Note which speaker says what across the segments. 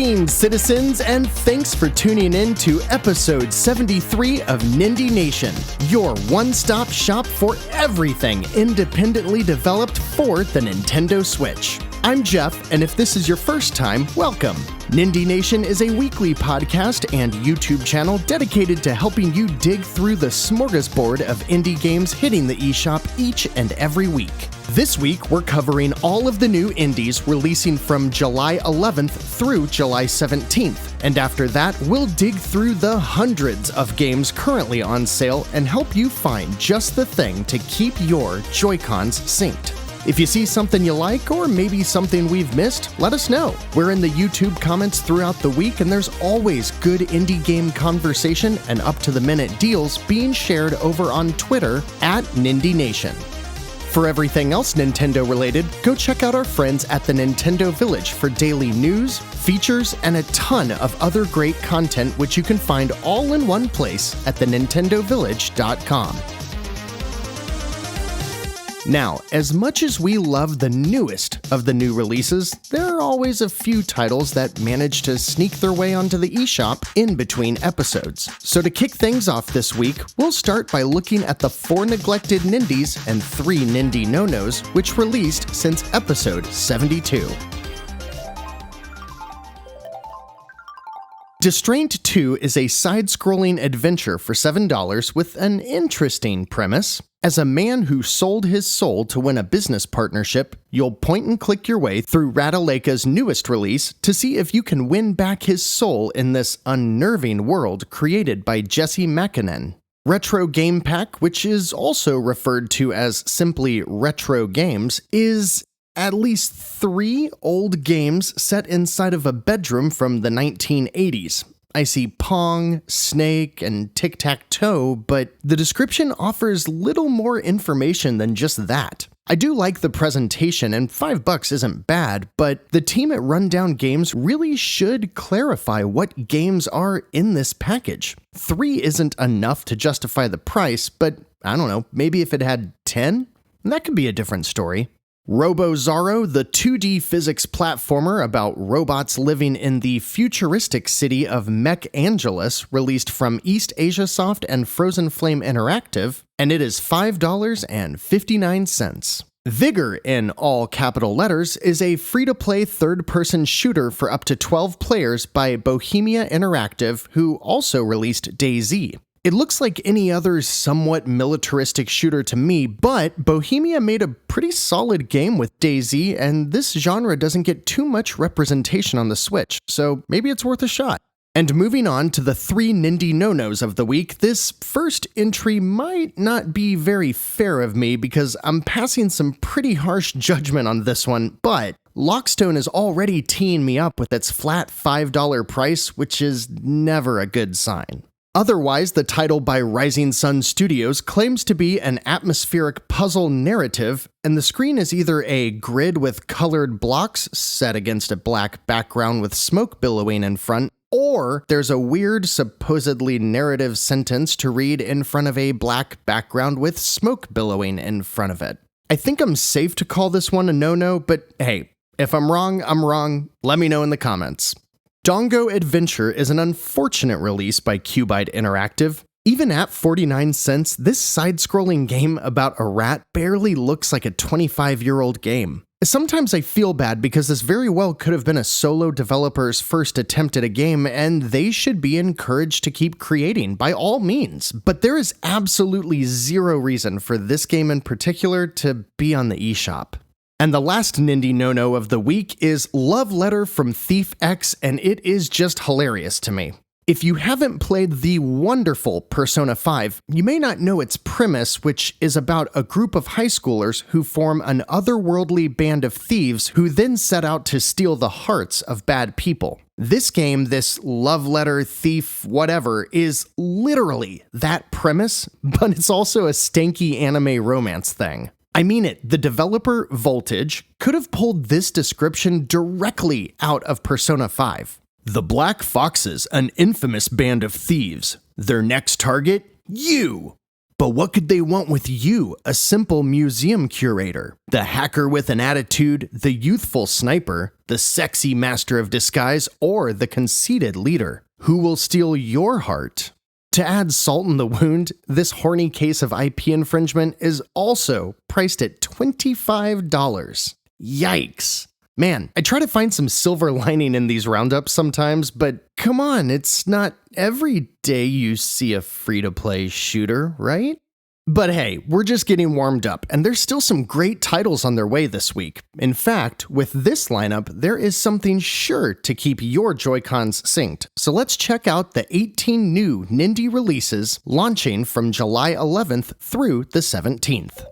Speaker 1: Greetings, citizens, and thanks for tuning in to episode 73 of Nindie Nation, your one-stop shop for everything independently developed for the Nintendo Switch. I'm Jeff, and if this is your first time, welcome. Nindie Nation is a weekly podcast and YouTube channel dedicated to helping you dig through the smorgasbord of indie games hitting the eShop each and every week. This week, we're covering all of the new indies releasing from July 11th through July 17th. And after that, we'll dig through the hundreds of games currently on sale and help you find just the thing to keep your Joy-Cons synced. If you see something you like, or maybe something we've missed, let us know. We're in the YouTube comments throughout the week, and there's always good indie game conversation and up-to-the-minute deals being shared over on Twitter at Nindie Nation. For everything else Nintendo-related, go check out our friends at the Nintendo Village for daily news, features, and a ton of other great content which you can find all in one place at thenintendovillage.com. Now, as much as we love the newest of the new releases, there are always a few titles that manage to sneak their way onto the eShop in between episodes. So to kick things off this week, we'll start by looking at the 4 neglected Nindies and 3 Nindie no-nos which released since episode 72. Distraint 2 is a side-scrolling adventure for $7 with an interesting premise. As a man who sold his soul to win a business partnership, you'll point and click your way through Radaleka's newest release to see if you can win back his soul in this unnerving world created by Jesse Makinen. Retro Game Pack, which is also referred to as simply Retro Games, is at least 3 old games set inside of a bedroom from the 1980s. I see Pong, Snake, and Tic-Tac-Toe, but the description offers little more information than just that. I do like the presentation, and $5 isn't bad, but the team at Rundown Games really should clarify what games are in this package. 3 isn't enough to justify the price, but I don't know, maybe if it had 10? That could be a different story. Robo-Zaro, the 2D physics platformer about robots living in the futuristic city of Mech Angeles, released from East Asia Soft and Frozen Flame Interactive, and it is $5.59. Vigor, in all capital letters, is a free-to-play third-person shooter for up to 12 players by Bohemia Interactive, who also released DayZ. It looks like any other somewhat militaristic shooter to me, but Bohemia made a pretty solid game with DayZ, and this genre doesn't get too much representation on the Switch, so maybe it's worth a shot. And moving on to the 3 Nindie no-nos of the week, this first entry might not be very fair of me because I'm passing some pretty harsh judgment on this one, but Lockstone is already teeing me up with its flat $5 price, which is never a good sign. Otherwise, the title by Rising Sun Studios claims to be an atmospheric puzzle narrative, and the screen is either a grid with colored blocks set against a black background with smoke billowing in front, or there's a weird, supposedly narrative sentence to read in front of a black background with smoke billowing in front of it. I think I'm safe to call this one a no-no, but hey, if I'm wrong, I'm wrong. Let me know in the comments. Dongo Adventure is an unfortunate release by Cubide Interactive. Even at 49 cents, this side-scrolling game about a rat barely looks like a 25-year-old game. Sometimes I feel bad because this very well could have been a solo developer's first attempt at a game, and they should be encouraged to keep creating by all means. But there is absolutely zero reason for this game in particular to be on the eShop. And the last Nindie no-no of the week is Love Letter from Thief X, and it is just hilarious to me. If you haven't played the wonderful Persona 5, you may not know its premise, which is about a group of high schoolers who form an otherworldly band of thieves who then set out to steal the hearts of bad people. This game, this love letter, thief, whatever, is literally that premise, but it's also a stanky anime romance thing. I mean it, the developer, Voltage, could have pulled this description directly out of Persona 5. The Black Foxes, an infamous band of thieves. Their next target? You! But what could they want with you, a simple museum curator? The hacker with an attitude, the youthful sniper, the sexy master of disguise, or the conceited leader? Who will steal your heart? To add salt in the wound, this horny case of IP infringement is also priced at $25. Yikes. Man, I try to find some silver lining in these roundups sometimes, but come on, it's not every day you see a free-to-play shooter, right? But hey, we're just getting warmed up, and there's still some great titles on their way this week. In fact, with this lineup, there is something sure to keep your Joy-Cons synced. So let's check out the 18 new Nindie releases launching from July 11th through the 17th.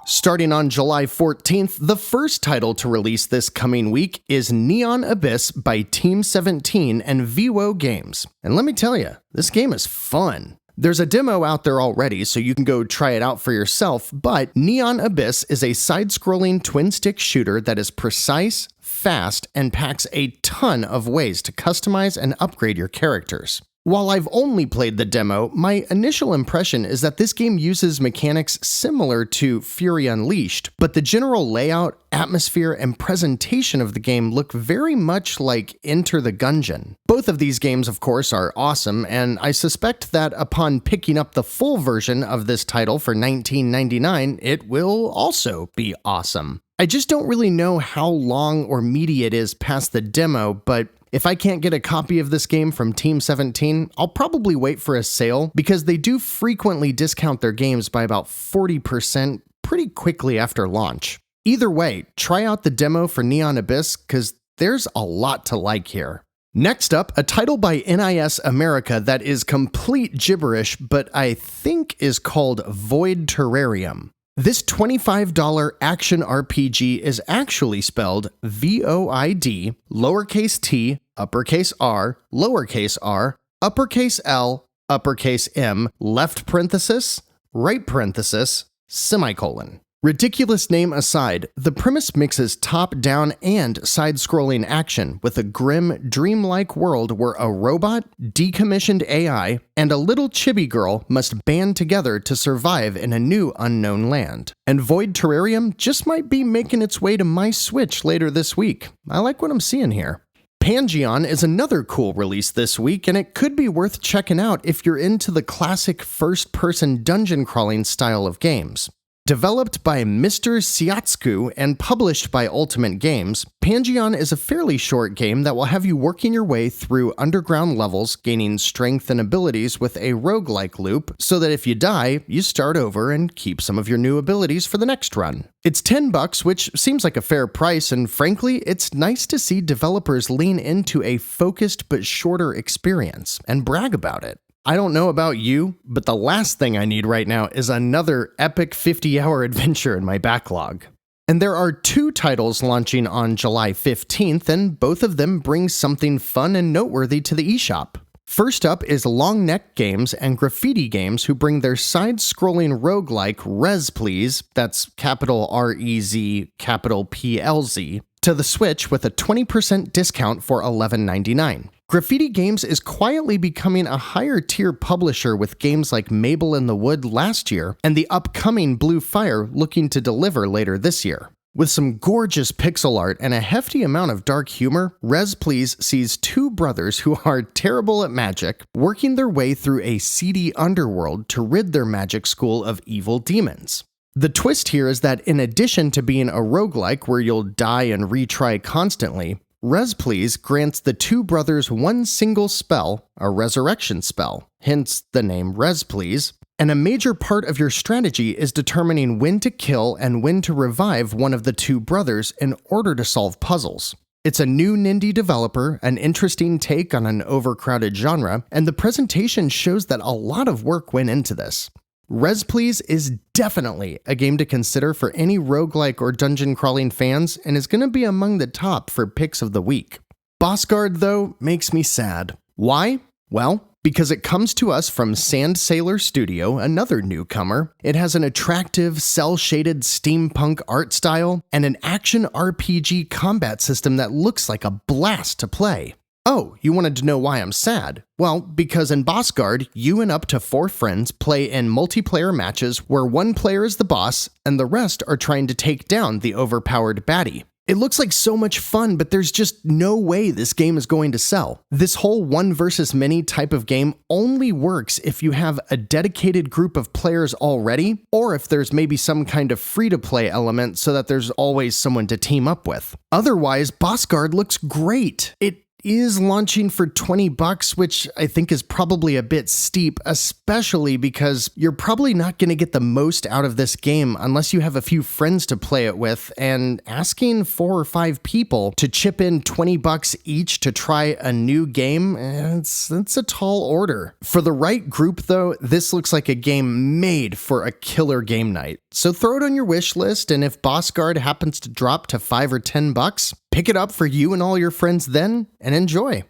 Speaker 1: Starting on July 14th, the first title to release this coming week is Neon Abyss by Team17 and Viwo Games. And let me tell you, this game is fun. There's a demo out there already, so you can go try it out for yourself, but Neon Abyss is a side-scrolling twin-stick shooter that is precise, fast, and packs a ton of ways to customize and upgrade your characters. While I've only played the demo, my initial impression is that this game uses mechanics similar to Fury Unleashed, but the general layout, atmosphere, and presentation of the game look very much like Enter the Gungeon. Both of these games, of course, are awesome, and I suspect that upon picking up the full version of this title for $19.99, it will also be awesome. I just don't really know how long or meaty it is past the demo, but if I can't get a copy of this game from Team17, I'll probably wait for a sale because they do frequently discount their games by about 40% pretty quickly after launch. Either way, try out the demo for Neon Abyss because there's a lot to like here. Next up, a title by NIS America that is complete gibberish, but I think is called Void Terrarium. This $25 action RPG is actually spelled VOID, lowercase t, uppercase r, lowercase r, uppercase L, uppercase M, left parenthesis, right parenthesis, semicolon. Ridiculous name aside, the premise mixes top-down and side-scrolling action with a grim, dreamlike world where a robot, decommissioned AI, and a little chibi girl must band together to survive in a new unknown land. And Void Terrarium just might be making its way to my Switch later this week. I like what I'm seeing here. Pangeon is another cool release this week, and it could be worth checking out if you're into the classic first-person dungeon crawling style of games. Developed by Mr. Siatsuku and published by Ultimate Games, Pangeon is a fairly short game that will have you working your way through underground levels, gaining strength and abilities with a roguelike loop, so that if you die, you start over and keep some of your new abilities for the next run. It's $10, which seems like a fair price, and frankly, it's nice to see developers lean into a focused but shorter experience and brag about it. I don't know about you, but the last thing I need right now is another epic 50-hour adventure in my backlog. And there are two titles launching on July 15th, and both of them bring something fun and noteworthy to the eShop. First up is Long Neck Games and Graffiti Games, who bring their side-scrolling roguelike Rez Please, that's capital R-E-Z, capital P-L-Z, to the Switch with a 20% discount for $11.99. Graffiti Games is quietly becoming a higher-tier publisher with games like Mabel in the Wood last year and the upcoming Blue Fire looking to deliver later this year. With some gorgeous pixel art and a hefty amount of dark humor, Rez Please sees two brothers who are terrible at magic working their way through a seedy underworld to rid their magic school of evil demons. The twist here is that in addition to being a roguelike where you'll die and retry constantly, Rez Please grants the two brothers one single spell, a resurrection spell, hence the name Rez Please, and a major part of your strategy is determining when to kill and when to revive one of the two brothers in order to solve puzzles. It's a new Nindie developer, an interesting take on an overcrowded genre, and the presentation shows that a lot of work went into this. Rez Please is definitely a game to consider for any roguelike or dungeon crawling fans and is going to be among the top for picks of the week. Boss Guard, though, makes me sad. Why? Well, because it comes to us from Sand Sailor Studio, another newcomer. It has an attractive, cel-shaded steampunk art style and an action RPG combat system that looks like a blast to play. Oh, you wanted to know why I'm sad? Well, because in Boss Guard, you and up to 4 friends play in multiplayer matches where one player is the boss and the rest are trying to take down the overpowered baddie. It looks like so much fun, but there's just no way this game is going to sell. This whole one versus many type of game only works if you have a dedicated group of players already, or if there's maybe some kind of free-to-play element so that there's always someone to team up with. Otherwise, Boss Guard looks great. It is launching for $20, which I think is probably a bit steep, especially because you're probably not going to get the most out of this game unless you have a few friends to play it with, and asking 4 or 5 people to chip in $20 each to try a new game, it's a tall order. For the right group though, this looks like a game made for a killer game night. So throw it on your wish list, and if Boss Guard happens to drop to $5 or $10, pick it up for you and all your friends then, and enjoy.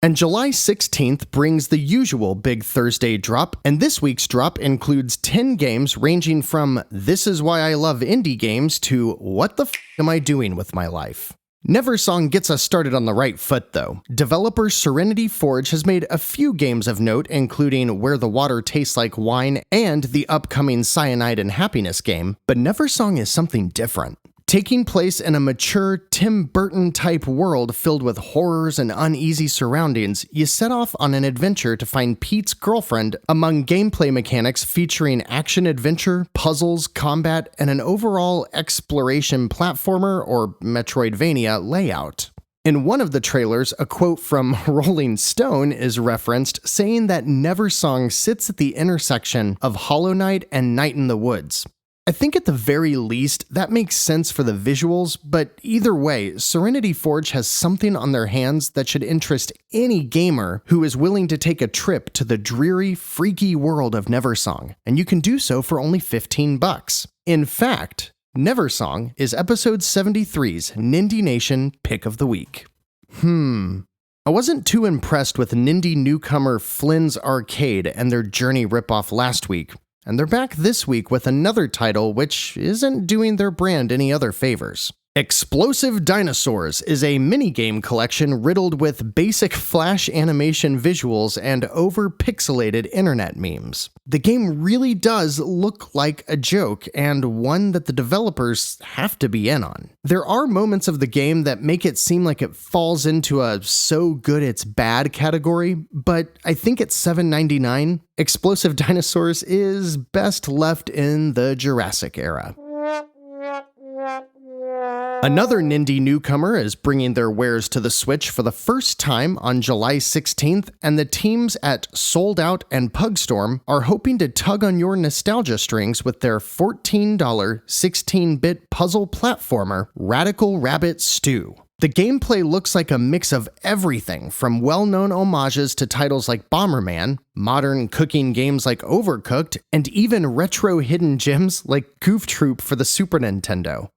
Speaker 1: And July 16th brings the usual Big Thursday drop, and this week's drop includes 10 games ranging from This Is Why I Love Indie Games to What the F Am I Doing With My Life? Neversong gets us started on the right foot though. Developer Serenity Forge has made a few games of note, including Where the Water Tastes Like Wine and the upcoming Cyanide and Happiness game, but Neversong is something different. Taking place in a mature Tim Burton-type world filled with horrors and uneasy surroundings, you set off on an adventure to find Pete's girlfriend among gameplay mechanics featuring action-adventure, puzzles, combat, and an overall exploration platformer or Metroidvania layout. In one of the trailers, a quote from Rolling Stone is referenced, saying that Neversong sits at the intersection of Hollow Knight and Night in the Woods. I think at the very least, that makes sense for the visuals, but either way, Serenity Forge has something on their hands that should interest any gamer who is willing to take a trip to the dreary, freaky world of Neversong, and you can do so for only $15. In fact, Neversong is Ep.73's Nindie Nation Pick of the Week. I wasn't too impressed with Nindie newcomer Flynn's Arcade and their Journey ripoff last week. And they're back this week with another title which isn't doing their brand any other favors. Explosive Dinosaurs is a minigame collection riddled with basic flash animation visuals and over-pixelated internet memes. The game really does look like a joke, and one that the developers have to be in on. There are moments of the game that make it seem like it falls into a so good it's bad category, but I think at $7.99, Explosive Dinosaurs is best left in the Jurassic era. Another Nindie newcomer is bringing their wares to the Switch for the first time on July 16th, and the teams at Sold Out and Pugstorm are hoping to tug on your nostalgia strings with their $14 16-bit puzzle platformer, Radical Rabbit Stew. The gameplay looks like a mix of everything from well-known homages to titles like Bomberman, modern cooking games like Overcooked, and even retro hidden gems like Goof Troop for the Super Nintendo.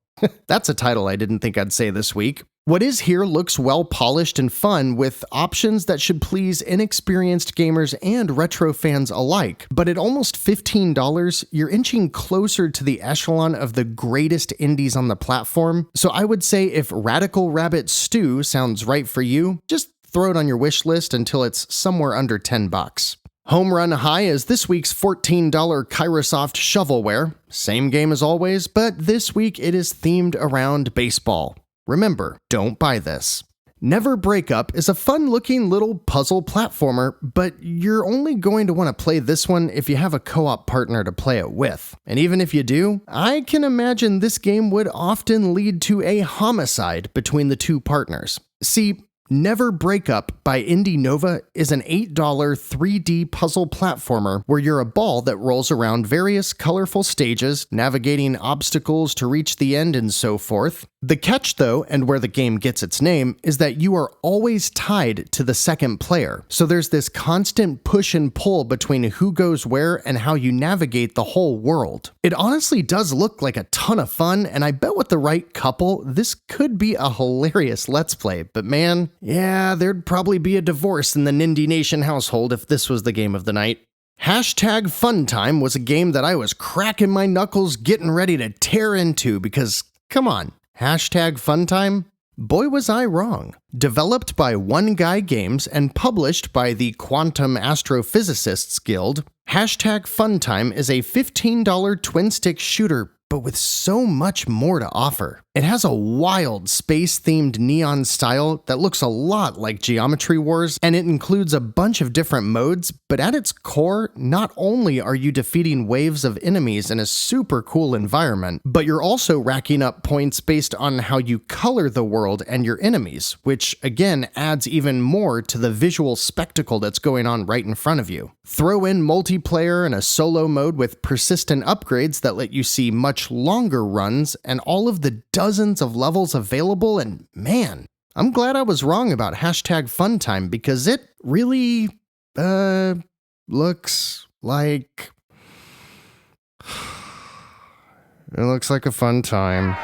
Speaker 1: That's a title I didn't think I'd say this week. What is here looks well polished and fun, with options that should please inexperienced gamers and retro fans alike. But at almost $15, you're inching closer to the echelon of the greatest indies on the platform. So I would say if Radical Rabbit Stew sounds right for you, just throw it on your wish list until it's somewhere under $10. Home run high is this week's $14 Kairosoft shovelware. Same game as always, but this week it is themed around baseball. Remember, don't buy this. Never Break Up is a fun-looking little puzzle platformer, but you're only going to want to play this one if you have a co-op partner to play it with. And even if you do, I can imagine this game would often lead to a homicide between the two partners. See, Never Break Up by Indie Nova is an $8 3D puzzle platformer where you're a ball that rolls around various colorful stages, navigating obstacles to reach the end and so forth. The catch though, and where the game gets its name, is that you are always tied to the second player. So there's this constant push and pull between who goes where and how you navigate the whole world. It honestly does look like a ton of fun, and I bet with the right couple, this could be a hilarious Let's Play, but man, yeah, there'd probably be a divorce in the Nindie Nation household if this was the game of the night. Hashtag Funtime was a game that I was cracking my knuckles getting ready to tear into because, come on, hashtag Funtime? boy was I wrong. Developed by One Guy Games and published by the Quantum Astrophysicists Guild, #Funtime is a $15 twin-stick shooter, but with so much more to offer. It has a wild space-themed neon style that looks a lot like Geometry Wars, and it includes a bunch of different modes, but at its core, not only are you defeating waves of enemies in a super cool environment, but you're also racking up points based on how you color the world and your enemies, which again adds even more to the visual spectacle that's going on right in front of you. Throw in multiplayer and a solo mode with persistent upgrades that let you see much longer runs and all of the dozens of levels available, and man, I'm glad I was wrong about #Funtime because it really, looks like... It looks like a fun time.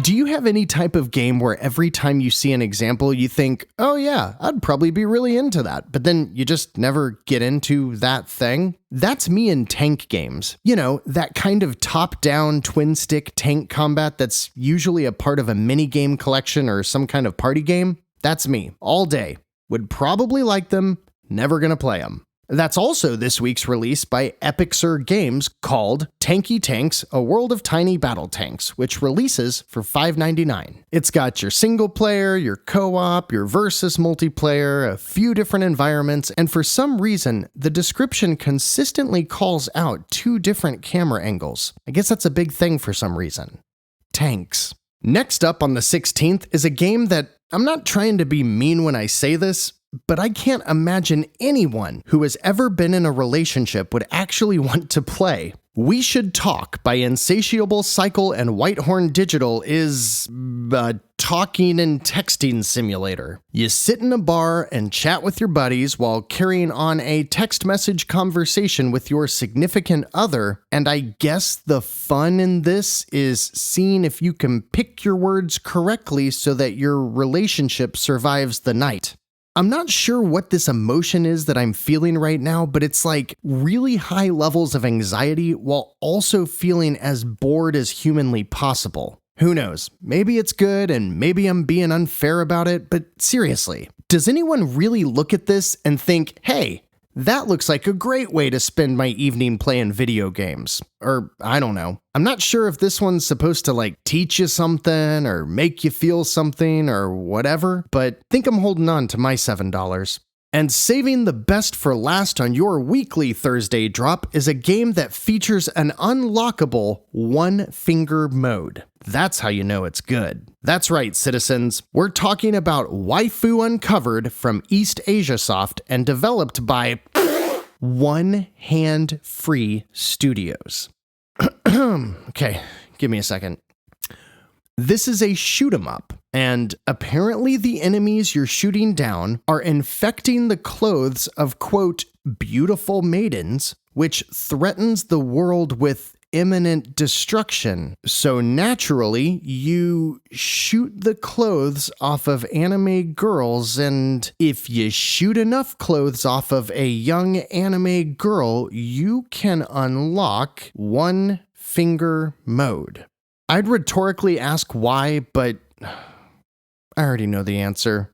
Speaker 1: Do you have any type of game where every time you see an example you think, oh yeah, I'd probably be really into that, but then you just never get into that thing? That's me in tank games. You know, that kind of top-down twin-stick tank combat that's usually a part of a mini-game collection or some kind of party game. That's me, all day. Would probably like them, never gonna play them. That's also this week's release by Epixer Games called Tanky Tanks, A World of Tiny Battle Tanks, which releases for $5.99. It's got your single player, your co-op, your versus multiplayer, a few different environments, and for some reason, the description consistently calls out 2 different camera angles. I guess that's a big thing for some reason. Tanks. Next up on the 16th is a game that I'm not trying to be mean when I say this, but I can't imagine anyone who has ever been in a relationship would actually want to play. We Should Talk by Insatiable Cycle and Whitehorn Digital is a talking and texting simulator. You sit in a bar and chat with your buddies while carrying on a text message conversation with your significant other, and I guess the fun in this is seeing if you can pick your words correctly so that your relationship survives the night. I'm not sure what this emotion is that I'm feeling right now, but it's like really high levels of anxiety while also feeling as bored as humanly possible. Who knows? Maybe it's good and maybe I'm being unfair about it, but seriously, does anyone really look at this and think, hey, that looks like a great way to spend my evening playing video games? Or, I don't know. I'm not sure if this one's supposed to like teach you something or make you feel something or whatever, but I think I'm holding on to my $7. And saving the best for last on your weekly Thursday drop is a game that features an unlockable one-finger mode. That's how you know it's good. That's right, citizens. We're talking about Waifu Uncovered from East Asia Soft and developed by One Hand Free Studios. Okay, give me a second. This is a shoot 'em up, and apparently the enemies you're shooting down are infecting the clothes of, quote, beautiful maidens, which threatens the world with imminent destruction. So naturally, you shoot the clothes off of anime girls, and if you shoot enough clothes off of a young anime girl, you can unlock one finger mode. I'd rhetorically ask why, but I already know the answer,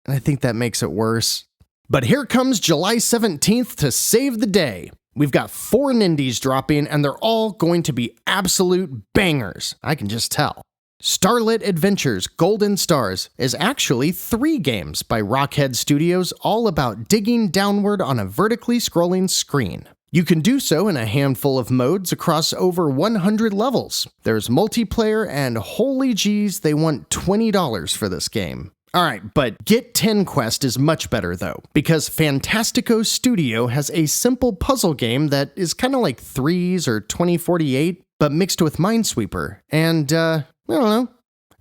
Speaker 1: and I think that makes it worse. But here comes July 17th to save the day. We've got 4 Nindies dropping, and they're all going to be absolute bangers. I can just tell. Starlit Adventures Golden Stars is actually 3 games by Rockhead Studios, all about digging downward on a vertically scrolling screen. You can do so in a handful of modes across over 100 levels. There's multiplayer, and holy geez, they want $20 for this game. Alright, but Get 10 Quest is much better though, because Fantastico Studio has a simple puzzle game that is kind of like Threes or 2048, but mixed with Minesweeper, and I don't know,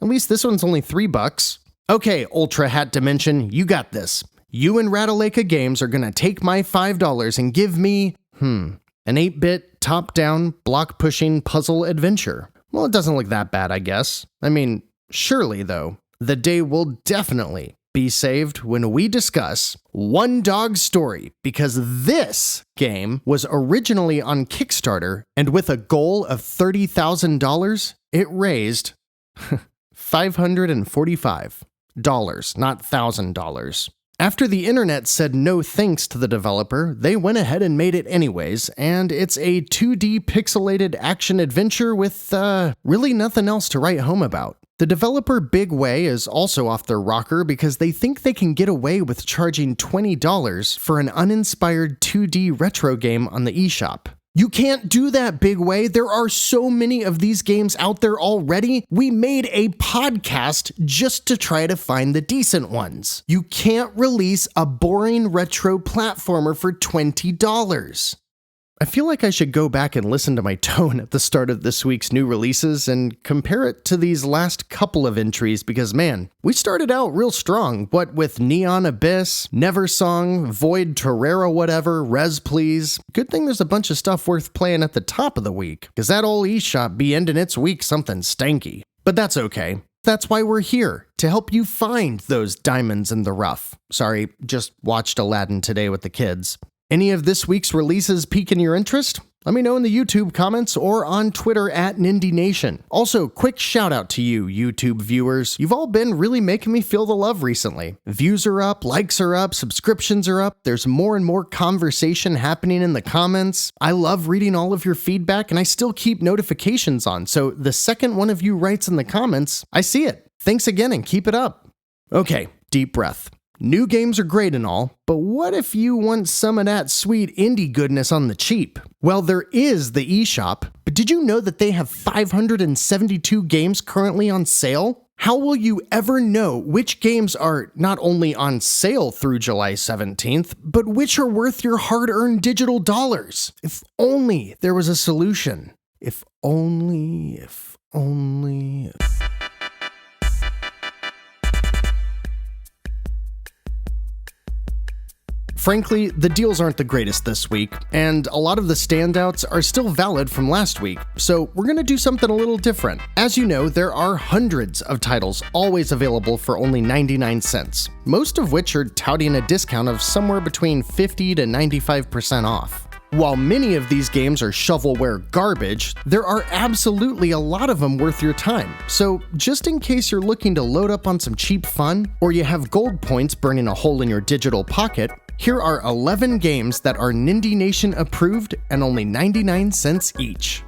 Speaker 1: at least this one's only $3. Okay, Ultra Hat Dimension, you got this. You and Rataleka Games are gonna take my $5 and give me, an 8-bit, top-down, block-pushing puzzle adventure. Well, it doesn't look that bad, I guess. I mean, surely though, the day will definitely be saved when we discuss One Dog Story, because this game was originally on Kickstarter, and with a goal of $30,000, it raised $545, not $1,000. After the internet said no thanks to the developer, they went ahead and made it anyways, and it's a 2D pixelated action-adventure with, really nothing else to write home about. The developer Big Way is also off their rocker because they think they can get away with charging $20 for an uninspired 2D retro game on the eShop. You can't do that, Big Way. There are so many of these games out there already. We made a podcast just to try to find the decent ones. You can't release a boring retro platformer for $20. I feel like I should go back and listen to my tone at the start of this week's new releases and compare it to these last couple of entries because, man, we started out real strong, what with Neon Abyss, Neversong, Void Terrera whatever, Res Please. Good thing there's a bunch of stuff worth playing at the top of the week, because that old eShop be ending its week something stanky. But that's okay. That's why we're here, to help you find those diamonds in the rough. Sorry, just watched Aladdin today with the kids. Any of this week's releases piquing your interest? Let me know in the YouTube comments or on Twitter at Nindie Nation. Also, quick shout out to you, YouTube viewers. You've all been really making me feel the love recently. Views are up, likes are up, subscriptions are up. There's more and more conversation happening in the comments. I love reading all of your feedback and I still keep notifications on. So the second one of you writes in the comments, I see it. Thanks again and keep it up. Okay, deep breath. New games are great and all, but what if you want some of that sweet indie goodness on the cheap? Well, there is the eShop, but did you know that they have 572 games currently on sale? How will you ever know which games are not only on sale through July 17th, but which are worth your hard-earned digital dollars? If only there was a solution. If only. Frankly, the deals aren't the greatest this week, and a lot of the standouts are still valid from last week, so we're gonna do something a little different. As you know, there are hundreds of titles always available for only 99 cents, most of which are touting a discount of somewhere between 50 to 95% off. While many of these games are shovelware garbage, there are absolutely a lot of them worth your time. So just in case you're looking to load up on some cheap fun, or you have gold points burning a hole in your digital pocket, here are 11 games that are Nindie Nation approved and only 99 cents each.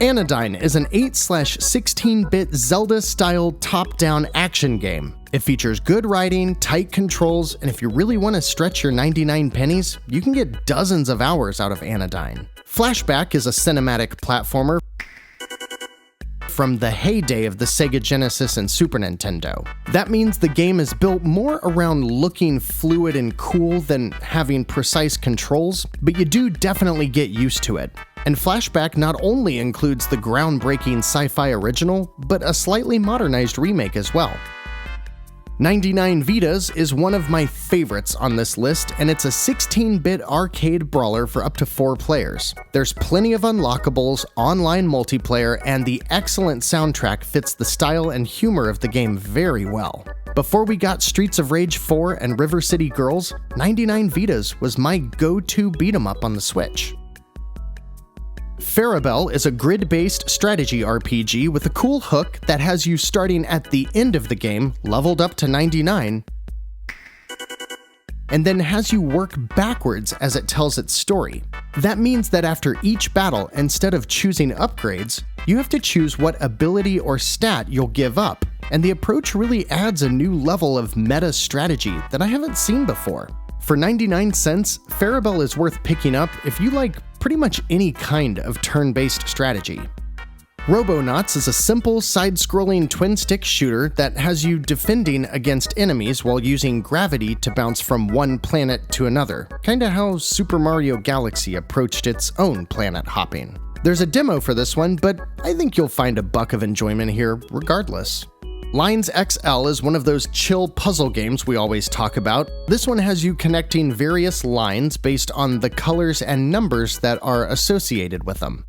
Speaker 1: Anodyne is an 8/16-bit Zelda-style top-down action game. It features good writing, tight controls, and if you really want to stretch your 99 pennies, you can get dozens of hours out of Anodyne. Flashback is a cinematic platformer from the heyday of the Sega Genesis and Super Nintendo. That means the game is built more around looking fluid and cool than having precise controls, but you do definitely get used to it. And Flashback not only includes the groundbreaking sci-fi original, but a slightly modernized remake as well. 99 VIDAS is one of my favorites on this list, and it's a 16-bit arcade brawler for up to 4 players. There's plenty of unlockables, online multiplayer, and the excellent soundtrack fits the style and humor of the game very well. Before we got Streets of Rage 4 and River City Girls, 99 VIDAS was my go-to beat-em-up on the Switch. Farabelle is a grid-based strategy RPG with a cool hook that has you starting at the end of the game, leveled up to 99, and then has you work backwards as it tells its story. That means that after each battle, instead of choosing upgrades, you have to choose what ability or stat you'll give up, and the approach really adds a new level of meta strategy that I haven't seen before. For 99 cents, Farabelle is worth picking up if you like pretty much any kind of turn-based strategy. Robonauts is a simple side-scrolling twin-stick shooter that has you defending against enemies while using gravity to bounce from one planet to another, kinda how Super Mario Galaxy approached its own planet hopping. There's a demo for this one, but I think you'll find a buck of enjoyment here regardless. Lines XL is one of those chill puzzle games we always talk about. This one has you connecting various lines based on the colors and numbers that are associated with them.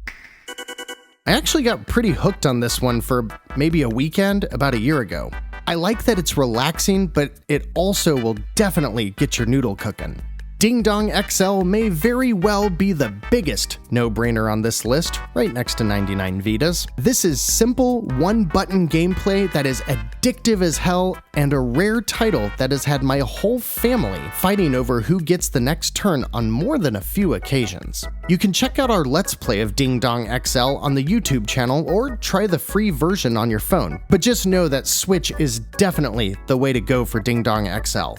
Speaker 1: I actually got pretty hooked on this one for maybe a weekend about a year ago. I like that it's relaxing, but it also will definitely get your noodle cooking. Ding Dong XL may very well be the biggest no-brainer on this list, right next to 99 VIDAS. This is simple, one-button gameplay that is addictive as hell, and a rare title that has had my whole family fighting over who gets the next turn on more than a few occasions. You can check out our Let's Play of Ding Dong XL on the YouTube channel, or try the free version on your phone, but just know that Switch is definitely the way to go for Ding Dong XL.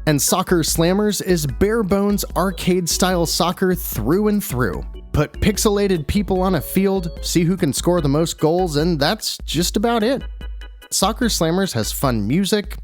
Speaker 1: And Soccer Slammers is bare-bones arcade-style soccer through and through. Put pixelated people on a field, see who can score the most goals, and that's just about it. Soccer Slammers has fun music,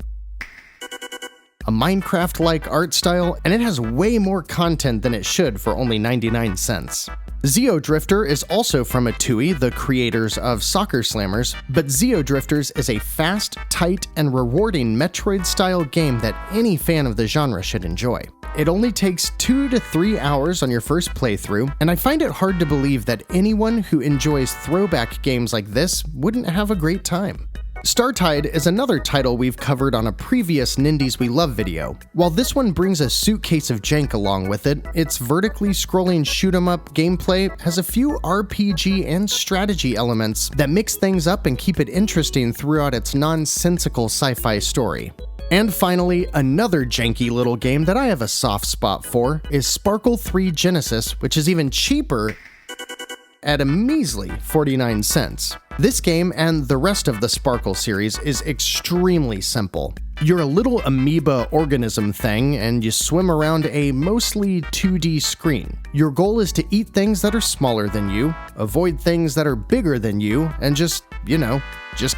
Speaker 1: a Minecraft-like art style, and it has way more content than it should for only 99 cents. Xeodrifter is also from Atui, the creators of Soccer Slammers, but Xeodrifters is a fast, tight, and rewarding Metroid-style game that any fan of the genre should enjoy. It only takes 2 to 3 hours on your first playthrough, and I find it hard to believe that anyone who enjoys throwback games like this wouldn't have a great time. Startide is another title we've covered on a previous Nindies We Love video. While this one brings a suitcase of jank along with it, its vertically scrolling shoot-'em-up gameplay has a few RPG and strategy elements that mix things up and keep it interesting throughout its nonsensical sci-fi story. And finally, another janky little game that I have a soft spot for is Sparkle 3 Genesis, which is even cheaper at a measly 49 cents. This game and the rest of the Sparkle series is extremely simple. You're a little amoeba organism thing, and you swim around a mostly 2D screen. Your goal is to eat things that are smaller than you, avoid things that are bigger than you, and just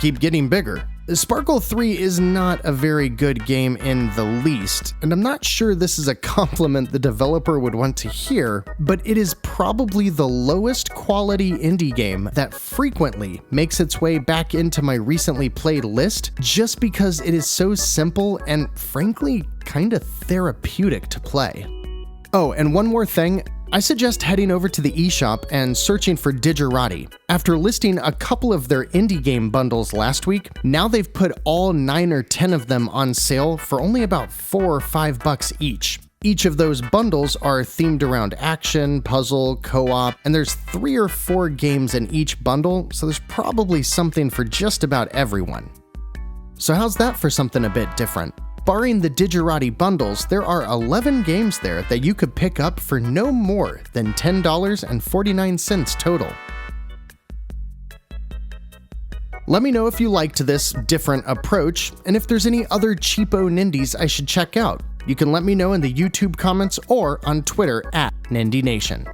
Speaker 1: keep getting bigger. Sparkle 3 is not a very good game in the least, and I'm not sure this is a compliment the developer would want to hear, but it is probably the lowest quality indie game that frequently makes its way back into my recently played list just because it is so simple and frankly kinda therapeutic to play. Oh, and one more thing, I suggest heading over to the eShop and searching for Digerati. After listing a couple of their indie game bundles last week, now they've put all 9 or 10 of them on sale for only about $4 or $5 each. Each of those bundles are themed around action, puzzle, co-op, and there's 3 or 4 games in each bundle, so there's probably something for just about everyone. So how's that for something a bit different? Barring the Digerati bundles, there are 11 games there that you could pick up for no more than $10.49 total. Let me know if you liked this different approach, and if there's any other cheapo Nindies I should check out. You can let me know in the YouTube comments or on Twitter at Nindie Nation.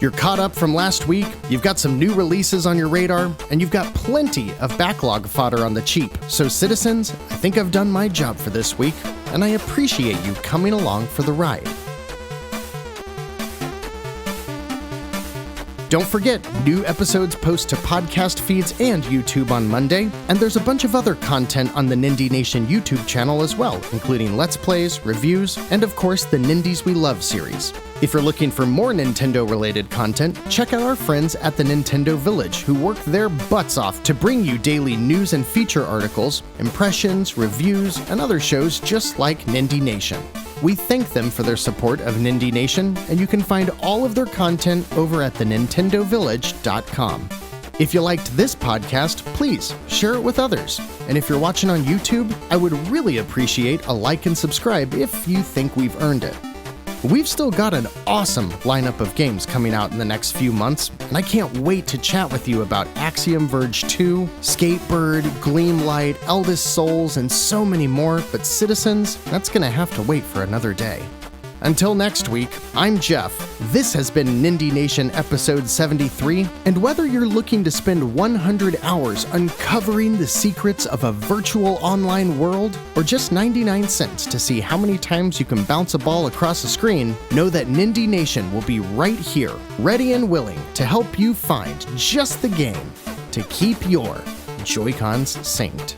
Speaker 1: You're caught up from last week, you've got some new releases on your radar, and you've got plenty of backlog fodder on the cheap. So citizens, I think I've done my job for this week, and I appreciate you coming along for the ride. Don't forget, new episodes post to podcast feeds and YouTube on Monday, and there's a bunch of other content on the Nindie Nation YouTube channel as well, including Let's Plays, reviews, and of course the Nindies We Love series. If you're looking for more Nintendo-related content, check out our friends at the Nintendo Village, who work their butts off to bring you daily news and feature articles, impressions, reviews, and other shows just like Nindie Nation. We thank them for their support of Nindie Nation, and you can find all of their content over at thenintendovillage.com. If you liked this podcast, please share it with others. And if you're watching on YouTube, I would really appreciate a like and subscribe if you think we've earned it. We've still got an awesome lineup of games coming out in the next few months, and I can't wait to chat with you about Axiom Verge 2, Skatebird, Gleamlight, Eldest Souls, and so many more, but citizens, that's gonna have to wait for another day. Until next week, I'm Jeff. This has been Nindie Nation episode 73, and whether you're looking to spend 100 hours uncovering the secrets of a virtual online world, or just 99 cents to see how many times you can bounce a ball across a screen, know that Nindie Nation will be right here, ready and willing to help you find just the game to keep your Joy-Cons synced.